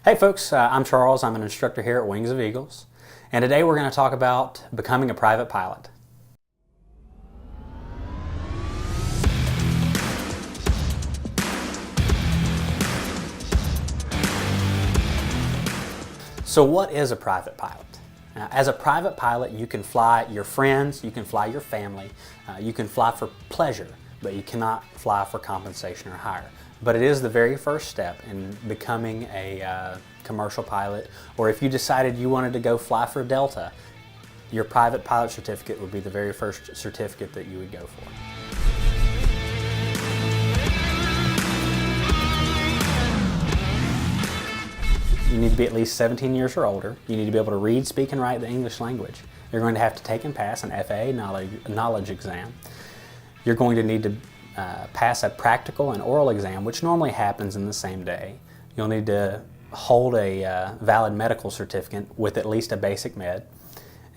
Hey folks, I'm Charles. I'm an instructor here at Wings of Eagles, and today we're going to talk about becoming a private pilot. So what is a private pilot? Now, as a private pilot, you can fly your friends, you can fly your family, you can fly for pleasure, but you cannot fly for compensation or hire. But it is the very first step in becoming a commercial pilot, or if you decided you wanted to go fly for Delta, your private pilot certificate would be the very first certificate that you would go for. You need to be at least 17 years or older. You need to be able to read, speak, and write the English language. You're going to have to take and pass an FAA knowledge exam. You're going to need to pass a practical and oral exam, which normally happens in the same day. You'll need to hold a valid medical certificate with at least a basic med.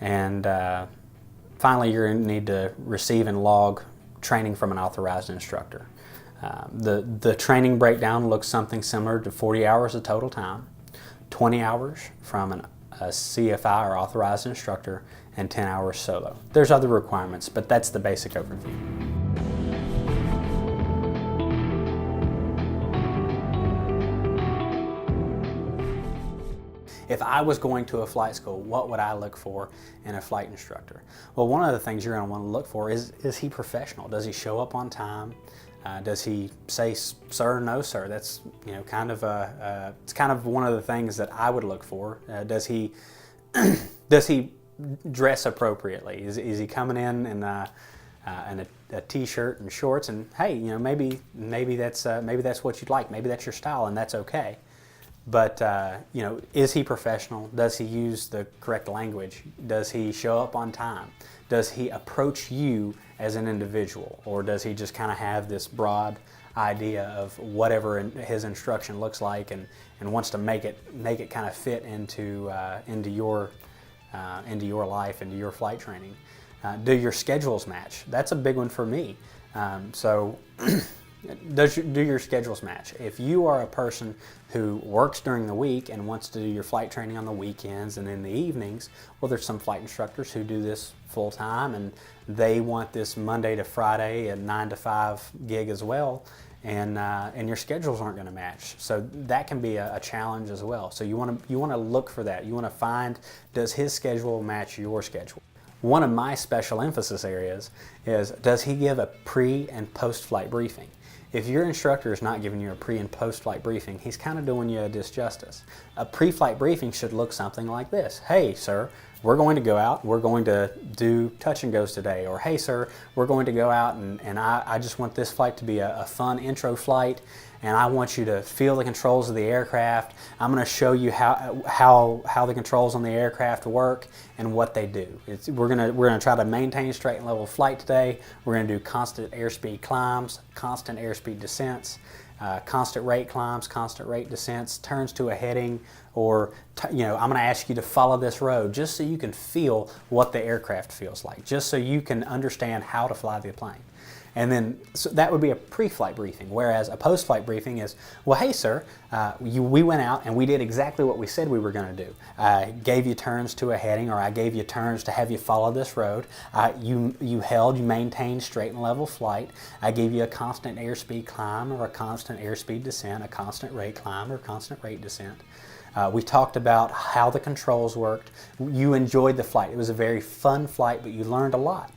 And finally, you're going to need to receive and log training from an authorized instructor. The training breakdown looks something similar to 40 hours of total time, 20 hours from a CFI or authorized instructor, and 10 hours solo. There's other requirements, but that's the basic overview. If I was going to a flight school, what would I look for in a flight instructor? Well, one of the things you're going to want to look for is he professional? Does he show up on time? Does he say sir, no sir? That's it's kind of one of the things that I would look for. Does he dress appropriately? Is he coming in a t-shirt and shorts? And hey, maybe that's what you'd like. Maybe that's your style, and that's okay. But is he professional? Does he use the correct language? Does he show up on time? Does he approach you as an individual, or does he just kind of have this broad idea of whatever his instruction looks like, and wants to make it kind of fit into your life, into your flight training? Do your schedules match? That's a big one for me. Do your schedules match? If you are a person who works during the week and wants to do your flight training on the weekends and in the evenings, well, there's some flight instructors who do this full time, and they want this Monday to Friday and 9 to 5 gig as well, and your schedules aren't going to match. So that can be a challenge as well. So you want to look for that. You want to find, does his schedule match your schedule? One of my special emphasis areas is, does he give a pre and post-flight briefing? If your instructor is not giving you a pre and post-flight briefing, he's kind of doing you a disjustice. A pre-flight briefing should look something like this. Hey, sir, we're going to go out, we're going to do touch and goes today. Or hey, sir, we're going to go out and I just want this flight to be a fun intro flight, and I want you to feel the controls of the aircraft. I'm going to show you how the controls on the aircraft work and what they do. We're going to try to maintain straight and level flight today. We're going to do constant airspeed climbs, constant airspeed descents, constant rate climbs, constant rate descents, turns to a heading, or I'm going to ask you to follow this road just so you can feel what the aircraft feels like, just so you can understand how to fly the plane. And then so that would be a pre-flight briefing, whereas a post-flight briefing is, well, hey, sir, we went out and we did exactly what we said we were going to do. I gave you turns to a heading, or I gave you turns to have you follow this road. You maintained straight and level flight. I gave you a constant airspeed climb or a constant airspeed descent, a constant rate climb or a constant rate descent. We talked about how the controls worked. You enjoyed the flight. It was a very fun flight, but you learned a lot.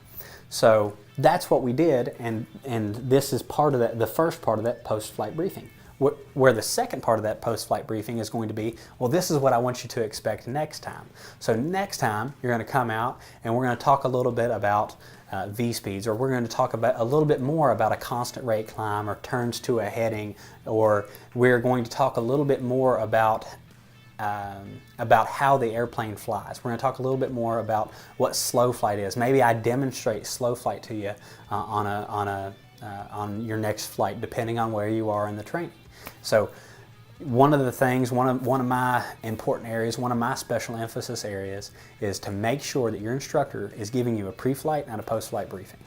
So that's what we did, and this is part of that, the first part of that post-flight briefing. Where the second part of that post-flight briefing is going to be, well, this is what I want you to expect next time. So next time you're going to come out and we're going to talk a little bit about V-speeds, or we're going to talk about a little bit more about a constant rate climb or turns to a heading, or we're going to talk a little bit more about how the airplane flies. We're going to talk a little bit more about what slow flight is. Maybe I demonstrate slow flight to you on your next flight, depending on where you are in the training. So one of the things, one of my important areas, one of my special emphasis areas is to make sure that your instructor is giving you a pre-flight and a post-flight briefing.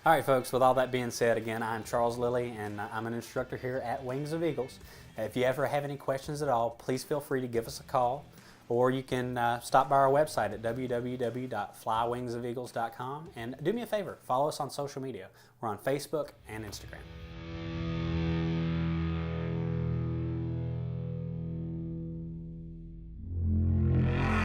All right, folks, with all that being said, again, I'm Charles Lilly, and I'm an instructor here at Wings of Eagles. If you ever have any questions at all, please feel free to give us a call, or you can stop by our website at www.flywingsofeagles.com, and do me a favor, follow us on social media. We're on Facebook and Instagram.